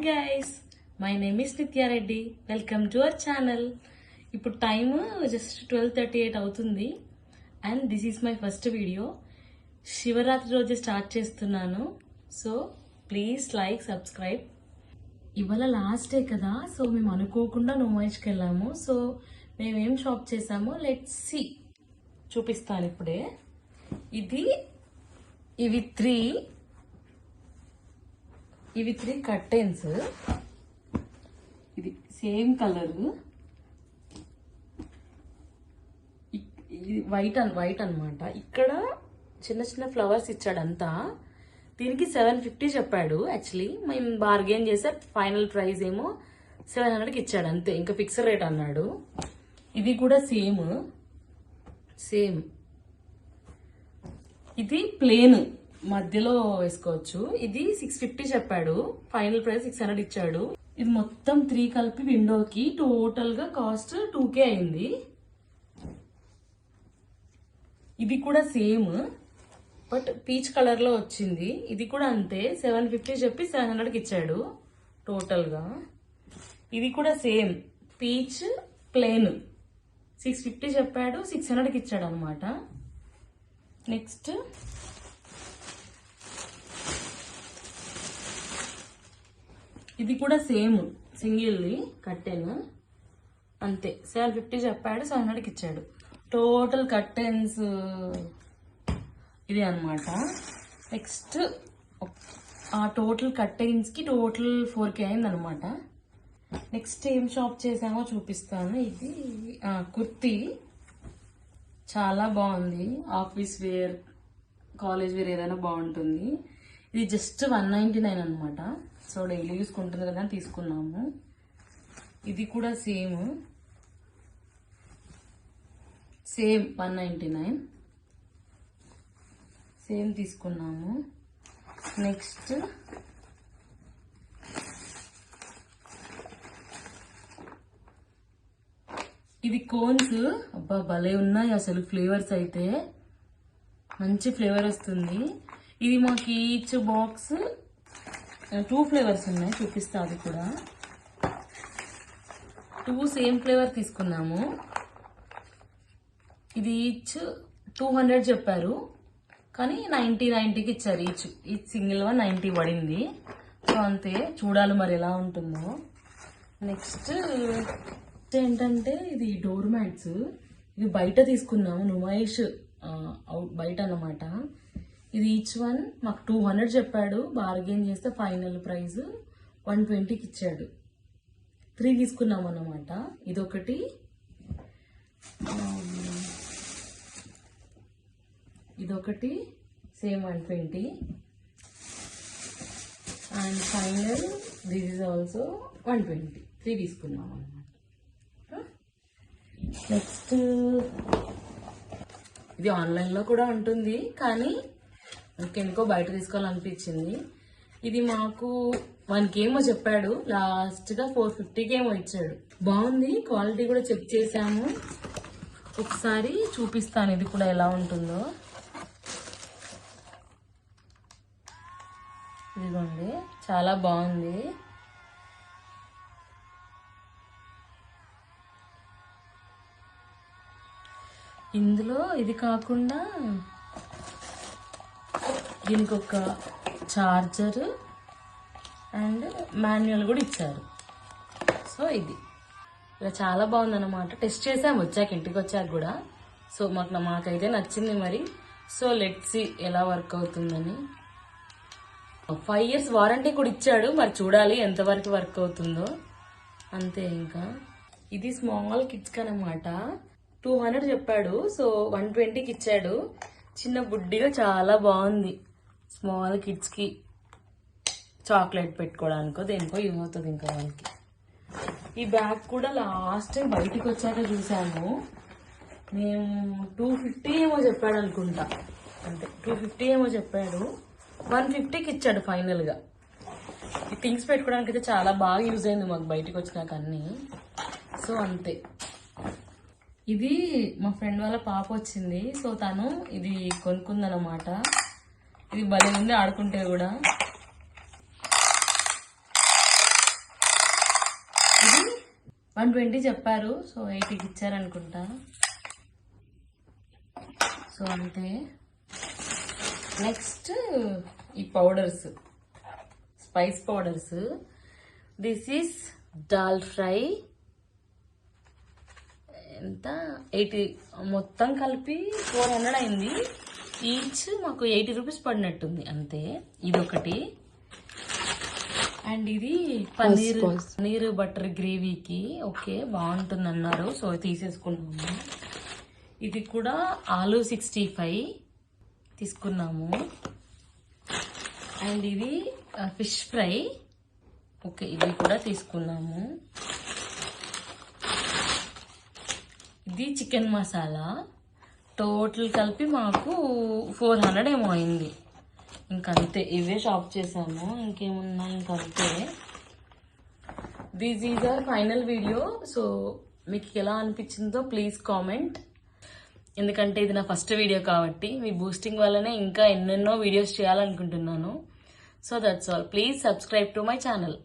guys, my name is Nitya Reddy. Welcome to our channel. ఇప్పుడు time just 12:38 అవుతుంది and this is my first video. Shivaratri రోజు start చేస్తున్నాను. So please like, subscribe. ఇవాళ last day కదా, so మేము అనుకోకుండా నుమాయిష్కి వెళ్ళాము. సో మేమేం షాప్ చేసామో లెట్స్ సీ, చూపిస్తాను ఇప్పుడే. ఇవి త్రీ కర్టెన్స్. ఇది సేమ్ కలర్, ఇది వైట్ అన్నమాట. ఇక్కడ చిన్న చిన్న ఫ్లవర్స్ ఇచ్చాడంతా. దీనికి 750 చెప్పాడు. యాక్చువల్లీ మేము బార్గెన్ చేసే ఫైనల్ ప్రైస్ ఏమో 700కి ఇచ్చాడు అంతే, ఇంకా ఫిక్స్డ్ రేట్ అన్నాడు. ఇది కూడా సేమ్. ఇది ప్లేన్ మధ్యలో వేసుకోవచ్చు. ఇది 650 చెప్పాడు, ఫైనల్ ప్రైస్ 600 ఇచ్చాడు. ఇది మొత్తం 3 కలిపి విండోకి టోటల్ గా కాస్ట్ 2K అయింది. ఇది కూడా సేమ్ బట్ పీచ్ కలర్ లో వచ్చింది. ఇది కూడా అంతే, 750 చెప్పి 700కి ఇచ్చాడు టోటల్ గా. ఇది కూడా సేమ్ పీచ్ ప్లేన్, 650 చెప్పాడు, 600కి ఇచ్చాడు అనమాట. నెక్స్ట్ ఇది కూడా సేమ్ సింగిల్ది కర్టెన్, అంతే 750 చెప్పాడు, 700కి ఇచ్చాడు. టోటల్ కర్టెన్స్ ఇది అనమాట. నెక్స్ట్ ఆ టోటల్ కర్టెన్స్ కి టోటల్ 4K అయింది అనమాట. నెక్స్ట్ ఏం షాప్ చేసామో చూపిస్తాను. ఇది కుర్తీ చాలా బాగుంది. ఆఫీస్ వేర్, కాలేజ్ వేర్ ఏదైనా బాగుంటుంది. ఇది జస్ట్ 199 అనమాట. సో డైలీ యూస్ ఉంటుంది కదా తీసుకున్నాము. ఇది కూడా సేమ్ 199 సేమ్ తీసుకున్నాము. నెక్స్ట్ ఇది కోన్స్. అబ్బా భలే ఉన్నాయి అసలు, ఫ్లేవర్స్ అయితే మంచి ఫ్లేవర్ వస్తుంది. ఇది మాకు ఈచ్ బాక్స్ 2 ఫ్లేవర్స్ ఉన్నాయి, చూపిస్తా. అది కూడా 2 సేమ్ ఫ్లేవర్ తీసుకున్నాము. ఇది ఈచ్ 200 చెప్పారు, కానీ 90కి ఇచ్చారు. ఈచ్ సింగిల్ 90 పడింది. సో అంతే, చూడాలి మరి ఎలా ఉంటుందో. నెక్స్ట్ ఏంటంటే ఇది డోర్ మ్యాట్స్. ఇది బయట తీసుకున్నాము, నుమాయిష్ బయట అన్నమాట. ఇది ఈచ్ వన్ మాకు 200 చెప్పాడు, బార్గెన్ చేస్తే ఫైనల్ ప్రైస్ 120కి ఇచ్చాడు. 3 తీసుకున్నాం అన్నమాట. ఇదొకటి, ఇదొకటి same 120 and final this is also 120. 3 తీసుకున్నాం అన్నమాట. నెక్స్ట్ ఇది ఆన్లైన్లో కూడా ఉంటుంది, కానీ ఇంకెందుకో బయట తీసుకోవాలనిపించింది. ఇది మాకు 1K ఏమో చెప్పాడు, లాస్ట్గా 450కి ఏమో ఇచ్చాడు. బాగుంది, క్వాలిటీ కూడా చెక్ చేసాము. ఒకసారి చూపిస్తాను ఇది కూడా ఎలా ఉంటుందో. ఇదిగోండి, చాలా బాగుంది. ఇందులో ఇది కాకుండా దీనికి ఒక చార్జర్ అండ్ మాన్యువల్ కూడా ఇచ్చారు. సో ఇది ఇలా చాలా బాగుందన్నమాట. టెస్ట్ చేసాము ఇంటికి వచ్చాక కూడా. సో మాకైతే నచ్చింది మరి. సో లెట్స్ సీ ఎలా వర్క్ అవుతుందని. 5 years వారంటీ కూడా ఇచ్చాడు, మరి చూడాలి ఎంతవరకు వర్క్ అవుతుందో. అంతే. ఇంకా ఇది స్మాల్ కిడ్స్కి అన్నమాట. 200 చెప్పాడు, సో 120కి ఇచ్చాడు. చిన్న బుడ్డిగా చాలా బాగుంది. స్మాల్ కిడ్స్కి చాక్లెట్ పెట్టుకోవడానికో దేనికో యూజ్ అవుతుంది ఇంకా వాళ్ళకి. ఈ బ్యాగ్ కూడా లాస్ట్ టైం బయటికి వచ్చాక చూసాము. మేము 250 ఏమో చెప్పాడు అనుకుంటా, అంతే 250 ఏమో చెప్పాడు, 150కి ఇచ్చాడు ఫైనల్గా. ఈ థింగ్స్ పెట్టుకోవడానికి అయితే చాలా బాగా యూజ్ అయింది మాకు బయటికి వచ్చినాక అన్నీ. సో అంతే. ఇది మా ఫ్రెండ్ వాళ్ళ పాప వచ్చింది, సో తను ఇది కొనుక్కుందనమాట. ఇది భలే ఉంది ఆడుకుంటే కూడా. 120 చెప్పారు, సో 80కి ఇచ్చారనుకుంటా. సో అంతే. నెక్స్ట్ ఈ powders, spice powders. This is dal fry. ఎంత 80, మొత్తం కలిపి 400 అయింది. ఈచ్ మాకు 80 రూపీస్ పడినట్టుంది అంతే. ఇది ఒకటి. అండ్ ఇది పన్నీర్ బటర్ గ్రేవీకి ఓకే బాగుంటుంది అన్నారు, సో తీసేసుకున్నాము. ఇది కూడా ఆలూ 65 తీసుకున్నాము. అండ్ ఇది ఫిష్ ఫ్రై ఓకే, ఇది కూడా తీసుకున్నాము. ఇది చికెన్ మసాలా. టోటల్ కలిపి మాకు 400 ఏమో అయింది. ఇంకంతే, ఇవే షాప్ చేసాము, ఇంకేమున్నా ఇంకంతే. This is our final video. So మీకు ఎలా అనిపించిందో ప్లీజ్ కామెంట్. ఎందుకంటే ఇది నా ఫస్ట్ వీడియో కాబట్టి మీ బూస్టింగ్ వల్లనే ఇంకా ఎన్నెన్నో వీడియోస్ చేయాలనుకుంటున్నాను. So that's all. Please subscribe to my channel.